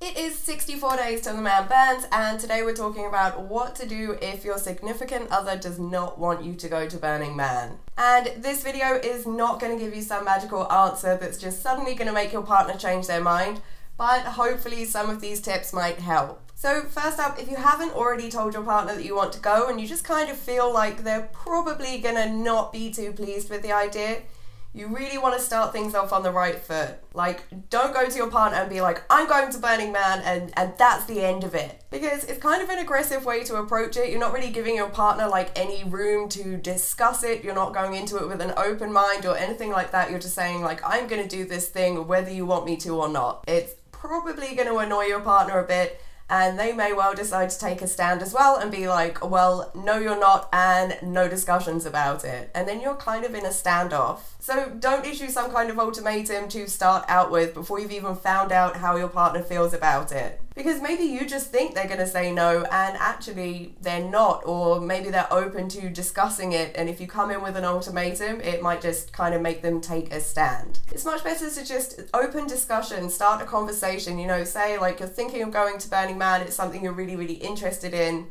It is 64 days till the man burns, and today we're talking about what to do if your significant other does not want you to go to Burning Man. And this video is not going to give you some magical answer that's just suddenly going to make your partner change their mind, but hopefully some of these tips might help. So first up, if you haven't already told your partner that you want to go and you just kind of feel like they're probably going to not be too pleased with the idea, you really want to start things off on the right foot. Like, don't go to your partner and be like, I'm going to Burning Man and that's the end of it. Because it's kind of an aggressive way to approach it. You're not really giving your partner like any room to discuss it. You're not going into it with an open mind or anything like that. You're just saying like, I'm going to do this thing whether you want me to or not. It's probably going to annoy your partner a bit, and they may well decide to take a stand as well and be like, well, no you're not, and no discussions about it. And then you're kind of in a standoff. So don't issue some kind of ultimatum to start out with before you've even found out how your partner feels about it. Because maybe you just think they're going to say no and actually they're not, or maybe they're open to discussing it, and if you come in with an ultimatum, it might just kind of make them take a stand. It's much better to just open discussion, start a conversation, say like you're thinking of going to Burning Man, it's something you're really, really interested in,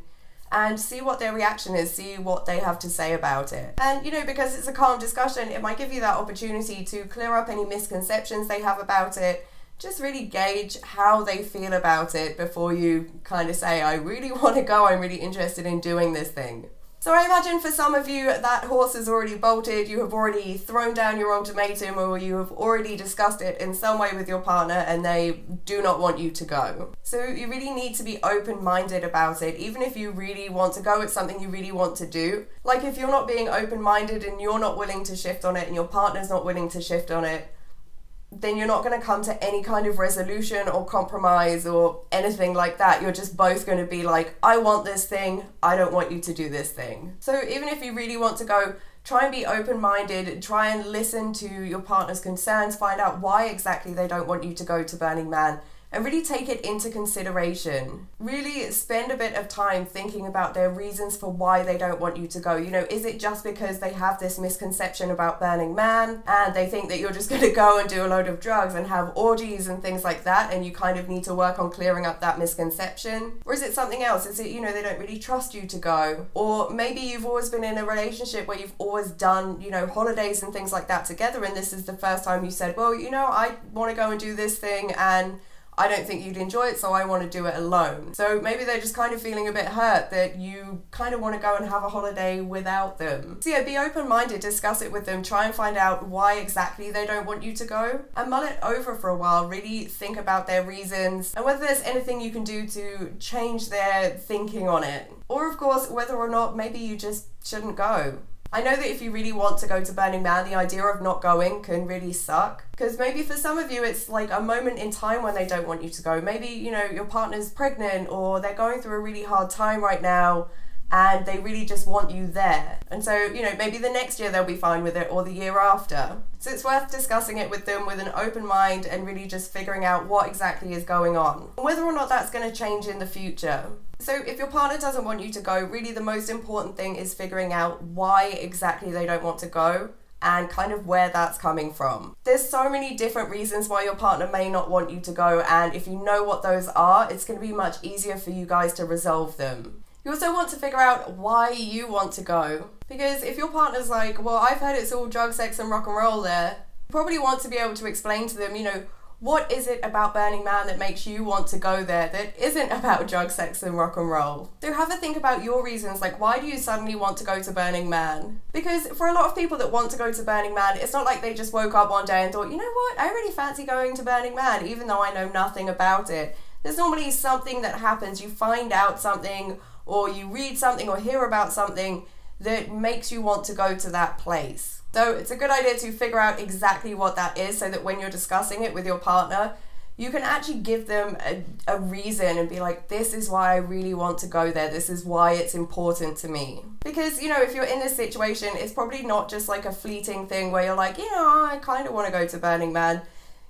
and see what their reaction is, see what they have to say about it. And because it's a calm discussion, it might give you that opportunity to clear up any misconceptions they have about it. Just really gauge how they feel about it before you kind of say, I really want to go, I'm really interested in doing this thing. So I imagine for some of you, that horse has already bolted, you have already thrown down your ultimatum, or you have already discussed it in some way with your partner and they do not want you to go. So you really need to be open-minded about it, even if you really want to go, it's something you really want to do. Like if you're not being open-minded and you're not willing to shift on it and your partner's not willing to shift on it, then you're not going to come to any kind of resolution or compromise or anything like that. You're just both going to be like, I want this thing, I don't want you to do this thing. So even if you really want to go, try and be open-minded, try and listen to your partner's concerns, find out why exactly they don't want you to go to Burning Man, and really take it into consideration. Really spend a bit of time thinking about their reasons for why they don't want you to go. Is it just because they have this misconception about Burning Man and they think that you're just going to go and do a load of drugs and have orgies and things like that, and you kind of need to work on clearing up that misconception? Or is it something else? Is it, they don't really trust you to go? Or maybe you've always been in a relationship where you've always done, holidays and things like that together, and this is the first time you said, well, I want to go and do this thing and I don't think you'd enjoy it, so I want to do it alone. So maybe they're just kind of feeling a bit hurt that you kind of want to go and have a holiday without them. So yeah, be open-minded, discuss it with them, try and find out why exactly they don't want you to go, and mull it over for a while, really think about their reasons, and whether there's anything you can do to change their thinking on it. Or of course, whether or not maybe you just shouldn't go. I know that if you really want to go to Burning Man, the idea of not going can really suck. Because maybe for some of you, it's like a moment in time when they don't want you to go. Maybe, your partner's pregnant or they're going through a really hard time right now and they really just want you there. And so, maybe the next year they'll be fine with it, or the year after. So it's worth discussing it with them with an open mind and really just figuring out what exactly is going on, and whether or not that's going to change in the future. So if your partner doesn't want you to go, really the most important thing is figuring out why exactly they don't want to go and kind of where that's coming from. There's so many different reasons why your partner may not want you to go, and if you know what those are, it's going to be much easier for you guys to resolve them. You also want to figure out why you want to go. Because if your partner's like, well, I've heard it's all drug, sex and rock and roll there, you probably want to be able to explain to them, what is it about Burning Man that makes you want to go there that isn't about drug, sex and rock and roll? So have a think about your reasons, like why do you suddenly want to go to Burning Man? Because for a lot of people that want to go to Burning Man, it's not like they just woke up one day and thought, you know what, I really fancy going to Burning Man, even though I know nothing about it. There's normally something that happens, you find out something, or you read something or hear about something that makes you want to go to that place. So it's a good idea to figure out exactly what that is so that when you're discussing it with your partner, you can actually give them a reason and be like, this is why I really want to go there. This is why it's important to me. Because, if you're in this situation, it's probably not just like a fleeting thing where you're like, I kind of want to go to Burning Man.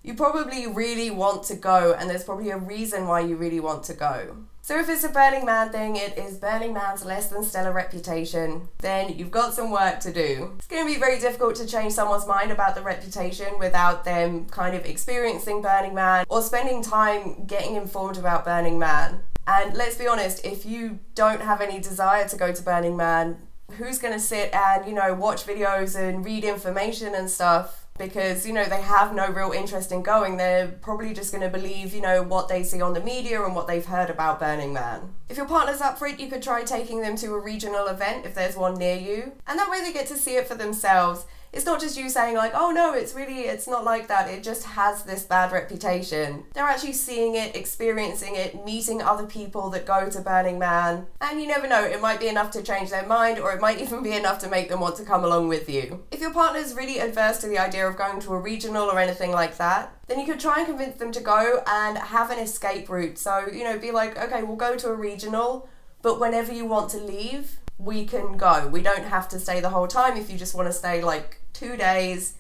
you probably really want to go, and there's probably a reason why you really want to go. So if it's a Burning Man thing, it is Burning Man's less than stellar reputation, then you've got some work to do. It's going to be very difficult to change someone's mind about the reputation without them kind of experiencing Burning Man or spending time getting informed about Burning Man. And let's be honest, if you don't have any desire to go to Burning Man, who's going to sit and, watch videos and read information and stuff? Because, they have no real interest in going. They're probably just going to believe, what they see on the media and what they've heard about Burning Man. If your partner's up for it, you could try taking them to a regional event if there's one near you. And that way they get to see it for themselves. It's not just you saying like, oh no, it's not like that. It just has this bad reputation. They're actually seeing it, experiencing it, meeting other people that go to Burning Man. And you never know, it might be enough to change their mind, or it might even be enough to make them want to come along with you. If your partner's really adverse to the idea of going to a regional or anything like that, then you could try and convince them to go and have an escape route. So, be like, okay, we'll go to a regional, but whenever you want to leave, we can go. We don't have to stay the whole time. If you just want to stay like 2 days,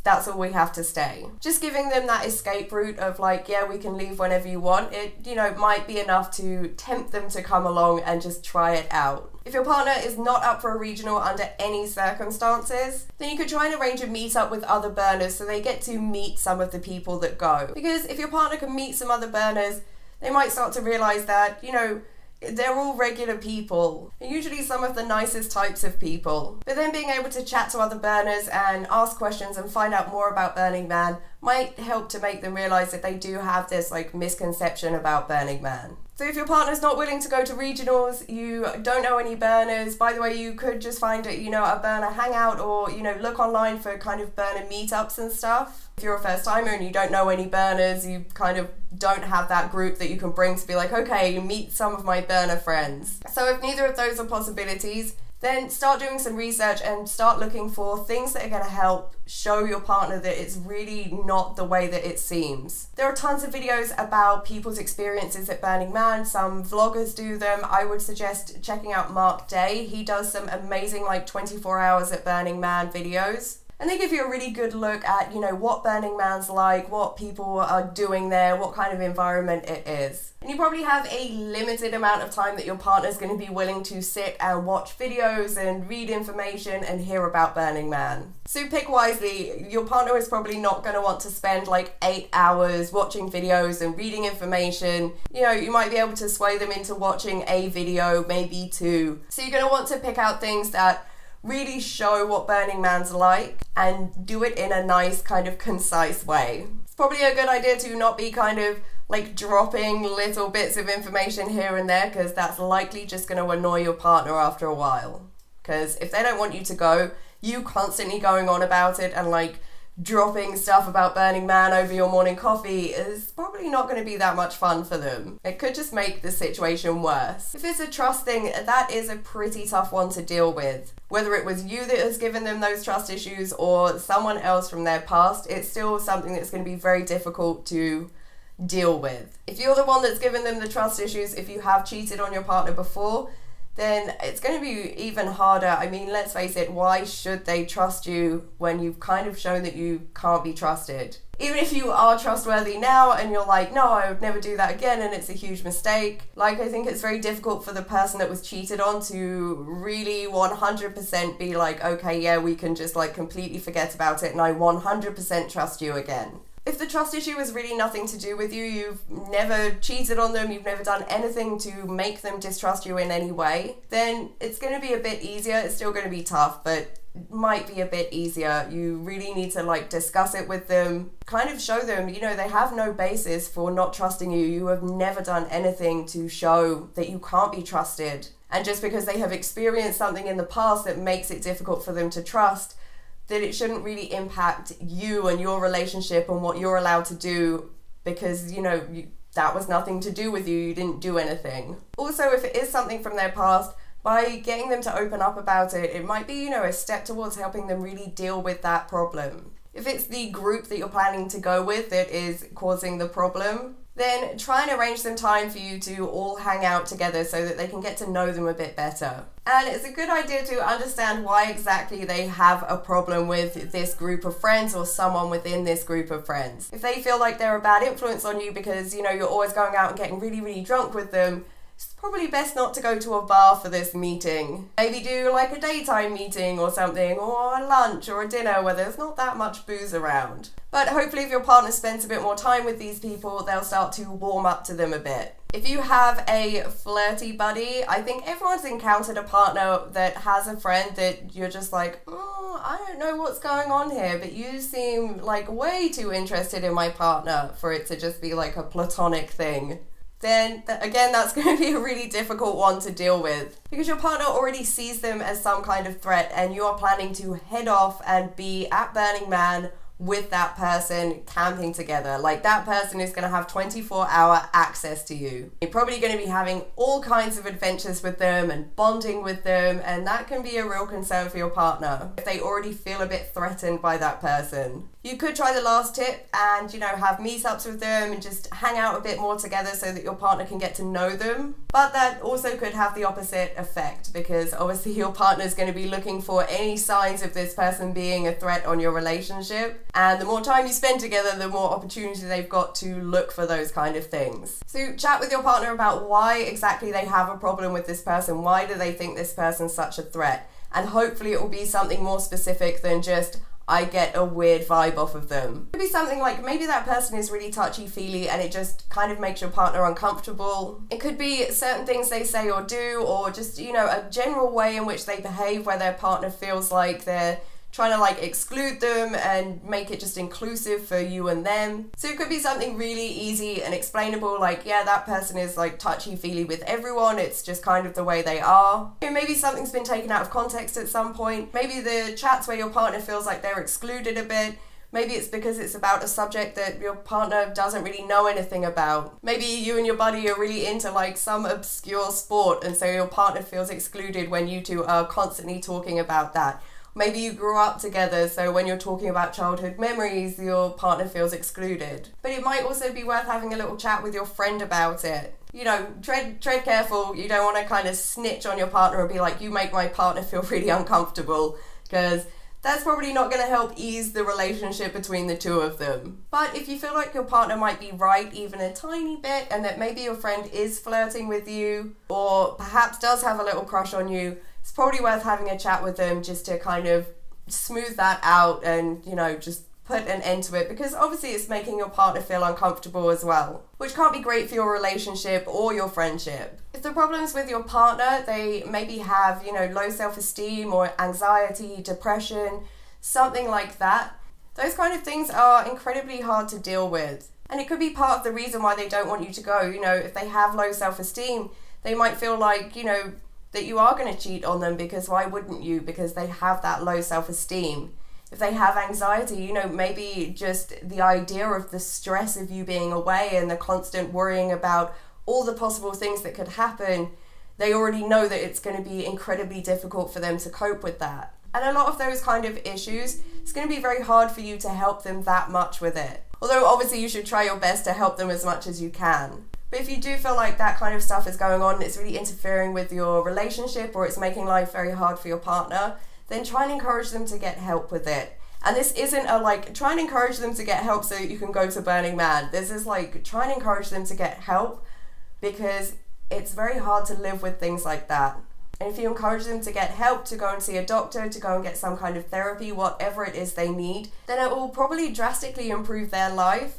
that's all we have to stay. Just giving them that escape route of like, yeah, we can leave whenever you want. It, might be enough to tempt them to come along and just try it out. If your partner is not up for a regional under any circumstances, then you could try and arrange a meet-up with other burners so they get to meet some of the people that go. Because if your partner can meet some other burners, they might start to realize that, they're all regular people, usually some of the nicest types of people. But then being able to chat to other burners and ask questions and find out more about Burning Man might help to make them realise that they do have this misconception about Burning Man. So if your partner's not willing to go to regionals, you don't know any burners, by the way, you could just find a burner hangout or, look online for kind of burner meetups and stuff. If you're a first timer and you don't know any burners, you kind of don't have that group that you can bring to be like, okay, meet some of my burner friends. So if neither of those are possibilities, then start doing some research and start looking for things that are going to help show your partner that it's really not the way that it seems. There are tons of videos about people's experiences at Burning Man. Some vloggers do them. I would suggest checking out Mark Day. He does some amazing 24 hours at Burning Man videos. And they give you a really good look at, what Burning Man's like, what people are doing there, what kind of environment it is. And you probably have a limited amount of time that your partner's going to be willing to sit and watch videos and read information and hear about Burning Man. So pick wisely. Your partner is probably not going to want to spend 8 hours watching videos and reading information. You might be able to sway them into watching a video, maybe 2. So you're going to want to pick out things that really show what Burning Man's like and do it in a nice kind of concise way. It's probably a good idea to not be kind of dropping little bits of information here and there, because that's likely just going to annoy your partner after a while. Because if they don't want you to go, you constantly going on about it and dropping stuff about Burning Man over your morning coffee is probably not going to be that much fun for them. It could just make the situation worse. If it's a trust thing, that is a pretty tough one to deal with. Whether it was you that has given them those trust issues or someone else from their past, it's still something that's going to be very difficult to deal with. If you're the one that's given them the trust issues, if you have cheated on your partner before, then it's going to be even harder. I mean, let's face it, why should they trust you when you've kind of shown that you can't be trusted? Even if you are trustworthy now and you're like, no, I would never do that again, and it's a huge mistake. I think it's very difficult for the person that was cheated on to really 100% be like, okay, yeah, we can just completely forget about it and I 100% trust you again. If the trust issue is really nothing to do with you, you've never cheated on them, you've never done anything to make them distrust you in any way, then it's going to be a bit easier. It's still going to be tough, but might be a bit easier. You really need to discuss it with them, kind of show them, they have no basis for not trusting you. You have never done anything to show that you can't be trusted. And just because they have experienced something in the past that makes it difficult for them to trust, that it shouldn't really impact you and your relationship and what you're allowed to do, because, that was nothing to do with you. You didn't do anything. Also, if it is something from their past, by getting them to open up about it, it might be, a step towards helping them really deal with that problem. If it's the group that you're planning to go with that is causing the problem, then try and arrange some time for you to all hang out together so that they can get to know them a bit better. And it's a good idea to understand why exactly they have a problem with this group of friends or someone within this group of friends. If they feel like they're a bad influence on you because, you're always going out and getting really, really drunk with them, it's probably best not to go to a bar for this meeting. Maybe do like a daytime meeting or something, or a lunch or a dinner where there's not that much booze around. But hopefully if your partner spends a bit more time with these people, they'll start to warm up to them a bit. If you have a flirty buddy, I think everyone's encountered a partner that has a friend that you're just like, I don't know what's going on here, but you seem like way too interested in my partner for it to just be like a platonic thing. Then again, that's going to be a really difficult one to deal with because your partner already sees them as some kind of threat and you are planning to head off and be at Burning Man with that person camping together. Like, that person is going to have 24-hour access to you. You're probably going to be having all kinds of adventures with them and bonding with them, and that can be a real concern for your partner if they already feel a bit threatened by that person. You could try the last tip and, have meetups with them and just hang out a bit more together so that your partner can get to know them. But that also could have the opposite effect because obviously your partner is going to be looking for any signs of this person being a threat on your relationship. And the more time you spend together, the more opportunity they've got to look for those kind of things. So chat with your partner about why exactly they have a problem with this person. Why do they think this person's such a threat? And hopefully it will be something more specific than just, I get a weird vibe off of them. It could be something like maybe that person is really touchy-feely and it just kind of makes your partner uncomfortable. It could be certain things they say or do, or just, a general way in which they behave where their partner feels like they're trying to exclude them and make it just inclusive for you and them. So it could be something really easy and explainable, like, yeah, that person is touchy-feely with everyone, it's just kind of the way they are. Maybe something's been taken out of context at some point. Maybe the chats where your partner feels like they're excluded a bit. Maybe it's because it's about a subject that your partner doesn't really know anything about. Maybe you and your buddy are really into some obscure sport, and so your partner feels excluded when you two are constantly talking about that. Maybe you grew up together, so when you're talking about childhood memories, your partner feels excluded. But it might also be worth having a little chat with your friend about it. Tread careful. You don't want to kind of snitch on your partner and be like, you make my partner feel really uncomfortable, because that's probably not going to help ease the relationship between the two of them. But if you feel like your partner might be right even a tiny bit, and that maybe your friend is flirting with you, or perhaps does have a little crush on you, it's probably worth having a chat with them just to kind of smooth that out and, just put an end to it, because obviously it's making your partner feel uncomfortable as well, which can't be great for your relationship or your friendship. If the problem's with your partner, they maybe have, low self-esteem or anxiety, depression, something like that, those kind of things are incredibly hard to deal with. And it could be part of the reason why they don't want you to go. If they have low self-esteem, they might feel like, that you are going to cheat on them, because why wouldn't you? Because they have that low self-esteem. If they have anxiety, maybe just the idea of the stress of you being away and the constant worrying about all the possible things that could happen, they already know that it's going to be incredibly difficult for them to cope with that. And a lot of those kind of issues, it's going to be very hard for you to help them that much with it. Although obviously you should try your best to help them as much as you can. But if you do feel like that kind of stuff is going on and it's really interfering with your relationship, or it's making life very hard for your partner, then try and encourage them to get help with it. And this isn't try and encourage them to get help so that you can go to Burning Man. This is try and encourage them to get help, because it's very hard to live with things like that. And if you encourage them to get help, to go and see a doctor, to go and get some kind of therapy, whatever it is they need, then it will probably drastically improve their life,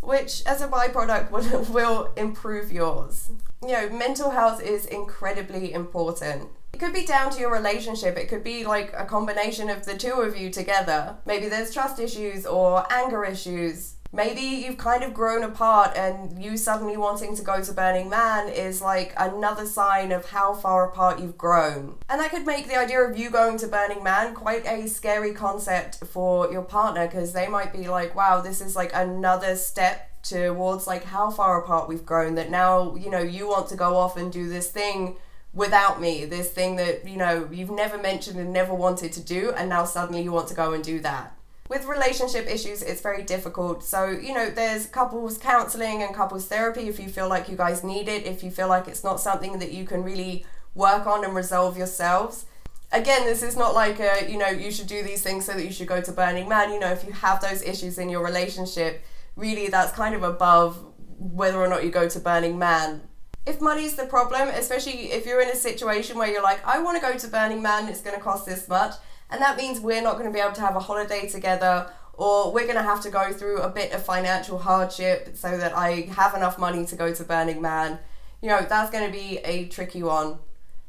which as a byproduct will improve yours. Mental health is incredibly important. It could be down to your relationship. It could be a combination of the two of you together. Maybe there's trust issues or anger issues. Maybe you've kind of grown apart, and you suddenly wanting to go to Burning Man is another sign of how far apart you've grown. And that could make the idea of you going to Burning Man quite a scary concept for your partner, because they might be like, wow, this is another step towards how far apart we've grown, that now, you want to go off and do this thing without me, this thing that, you've never mentioned and never wanted to do, and now suddenly you want to go and do that. With relationship issues, it's very difficult. So, you know, there's couples counseling and couples therapy if you feel like you guys need it, if you feel like it's not something that you can really work on and resolve yourselves. Again, this is not like you should do these things so that you should go to Burning Man. You know, if you have those issues in your relationship, really that's kind of above whether or not you go to Burning Man. If money's the problem, especially if you're in a situation where you're like, I want to go to Burning Man, it's going to cost this much, and that means we're not going to be able to have a holiday together, or we're going to have to go through a bit of financial hardship so that I have enough money to go to Burning Man, you know, that's going to be a tricky one.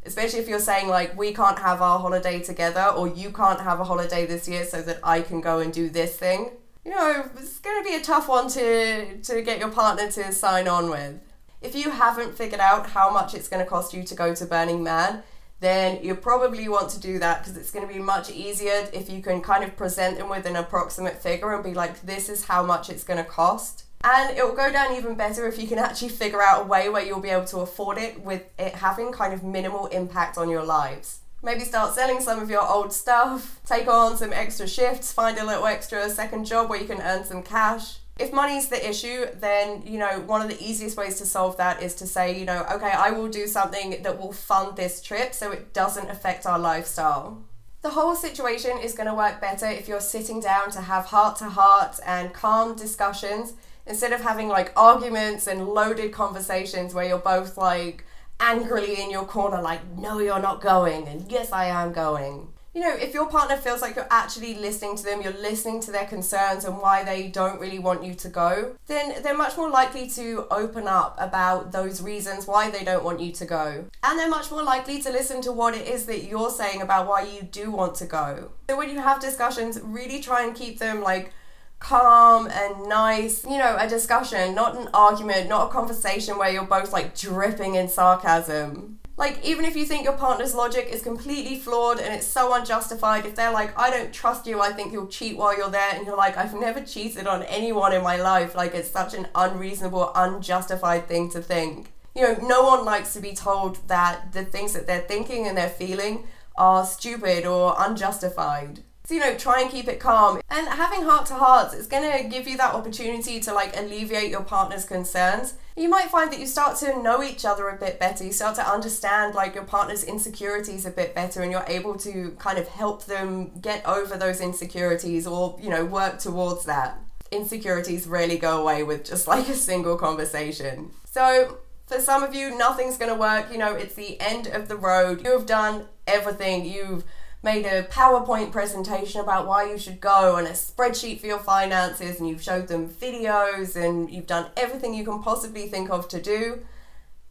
Especially if you're saying like, we can't have our holiday together, or you can't have a holiday this year so that I can go and do this thing. You know, it's going to be a tough one to get your partner to sign on with. If you haven't figured out how much it's going to cost you to go to Burning Man, then you probably want to do that, because it's going to be much easier if you can kind of present them with an approximate figure and be like, this is how much it's going to cost. And it will go down even better if you can actually figure out a way where you'll be able to afford it with it having kind of minimal impact on your lives. Maybe start selling some of your old stuff, take on some extra shifts, find a little extra second job where you can earn some cash. If money's the issue, then, you know, one of the easiest ways to solve that is to say, you know, okay, I will do something that will fund this trip so it doesn't affect our lifestyle. The whole situation is going to work better if you're sitting down to have heart-to-heart and calm discussions, instead of having like arguments and loaded conversations where you're both like angrily in your corner like, no, you're not going, and yes, I am going. You know, if your partner feels like you're actually listening to them, you're listening to their concerns and why they don't really want you to go, then they're much more likely to open up about those reasons why they don't want you to go. And they're much more likely to listen to what it is that you're saying about why you do want to go. So when you have discussions, really try and keep them like calm and nice, you know, a discussion, not an argument, not a conversation where you're both like dripping in sarcasm. Like, even if you think your partner's logic is completely flawed and it's so unjustified, if they're like, I don't trust you, I think you'll cheat while you're there, and you're like, I've never cheated on anyone in my life, like, it's such an unreasonable, unjustified thing to think. You know, no one likes to be told that the things that they're thinking and they're feeling are stupid or unjustified. So, you know, try and keep it calm. And having heart-to-hearts is going to give you that opportunity to like alleviate your partner's concerns. You might find that you start to know each other a bit better. You start to understand like your partner's insecurities a bit better, and you're able to kind of help them get over those insecurities, or, you know, work towards that. Insecurities rarely go away with just like a single conversation. So for some of you, nothing's going to work. You know, it's the end of the road. You have done everything. You've made a PowerPoint presentation about why you should go, and a spreadsheet for your finances, and you've showed them videos, and you've done everything you can possibly think of to do,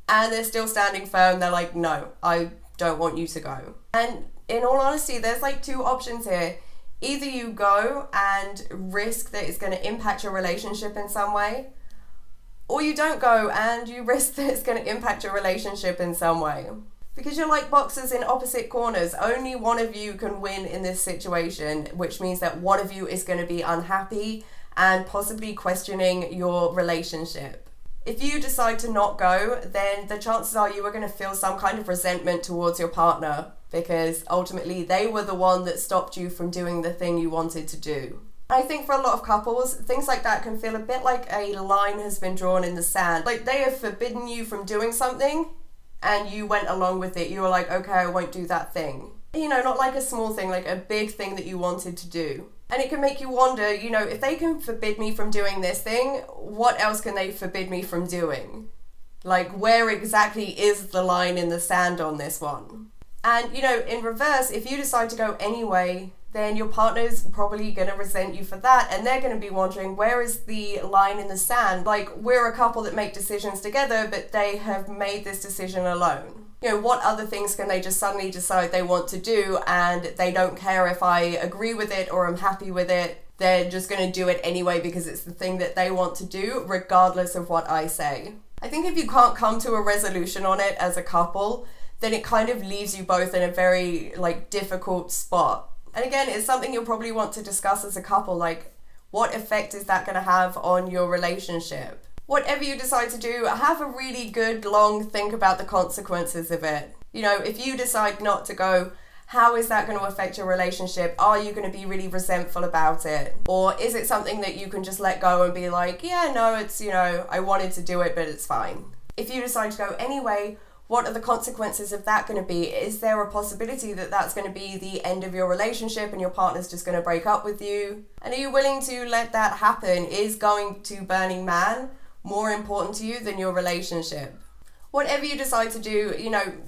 and they're still standing firm. They're like, no, I don't want you to go. And in all honesty, there's like two options here. Either you go and risk that it's going to impact your relationship in some way, or you don't go and you risk that it's going to impact your relationship in some way. Because you're like boxers in opposite corners. Only one of you can win in this situation, which means that one of you is going to be unhappy and possibly questioning your relationship. If you decide to not go, then the chances are you are going to feel some kind of resentment towards your partner, because ultimately they were the one that stopped you from doing the thing you wanted to do. I think for a lot of couples, things like that can feel a bit like a line has been drawn in the sand. Like they have forbidden you from doing something, and you went along with it. You were like, okay, I won't do that thing. You know, not like a small thing, like a big thing that you wanted to do. And it can make you wonder, you know, if they can forbid me from doing this thing, what else can they forbid me from doing? Like, where exactly is the line in the sand on this one? And, you know, in reverse, if you decide to go anyway, then your partner's probably going to resent you for that, and they're going to be wondering, where is the line in the sand? Like, we're a couple that make decisions together, but they have made this decision alone. You know, what other things can they just suddenly decide they want to do, and they don't care if I agree with it or I'm happy with it? They're just going to do it anyway because it's the thing that they want to do, regardless of what I say. I think if you can't come to a resolution on it as a couple, then it kind of leaves you both in a very, like, difficult spot. And again, it's something you'll probably want to discuss as a couple, like, what effect is that going to have on your relationship? Whatever you decide to do, have a really good long think about the consequences of it. You know, if you decide not to go, how is that going to affect your relationship? Are you going to be really resentful about it? Or is it something that you can just let go and be like, yeah, no, it's, I wanted to do it, but it's fine. If you decide to go anyway, what are the consequences of that going to be? Is there a possibility that that's going to be the end of your relationship and your partner's just going to break up with you? And are you willing to let that happen? Is going to Burning Man more important to you than your relationship? Whatever you decide to do,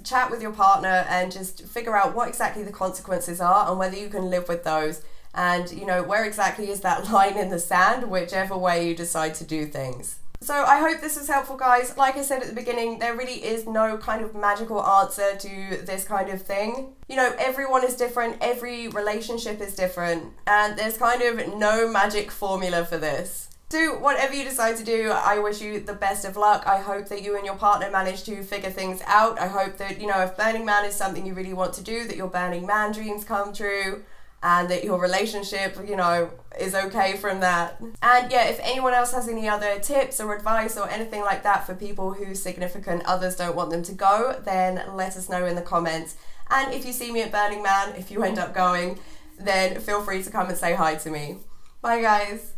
chat with your partner and just figure out what exactly the consequences are and whether you can live with those. And, where exactly is that line in the sand, whichever way you decide to do things. So I hope this was helpful, guys. Like I said at the beginning, there really is no kind of magical answer to this kind of thing. Everyone is different, every relationship is different, and there's kind of no magic formula for this. Do whatever you decide to do, I wish you the best of luck. I hope that you and your partner manage to figure things out. I hope that, if Burning Man is something you really want to do, that your Burning Man dreams come true and that your relationship, is okay from that. And yeah, if anyone else has any other tips or advice or anything like that for people whose significant others don't want them to go, then let us know in the comments. And if you see me at Burning Man, if you end up going, then feel free to come and say hi to me. Bye, guys.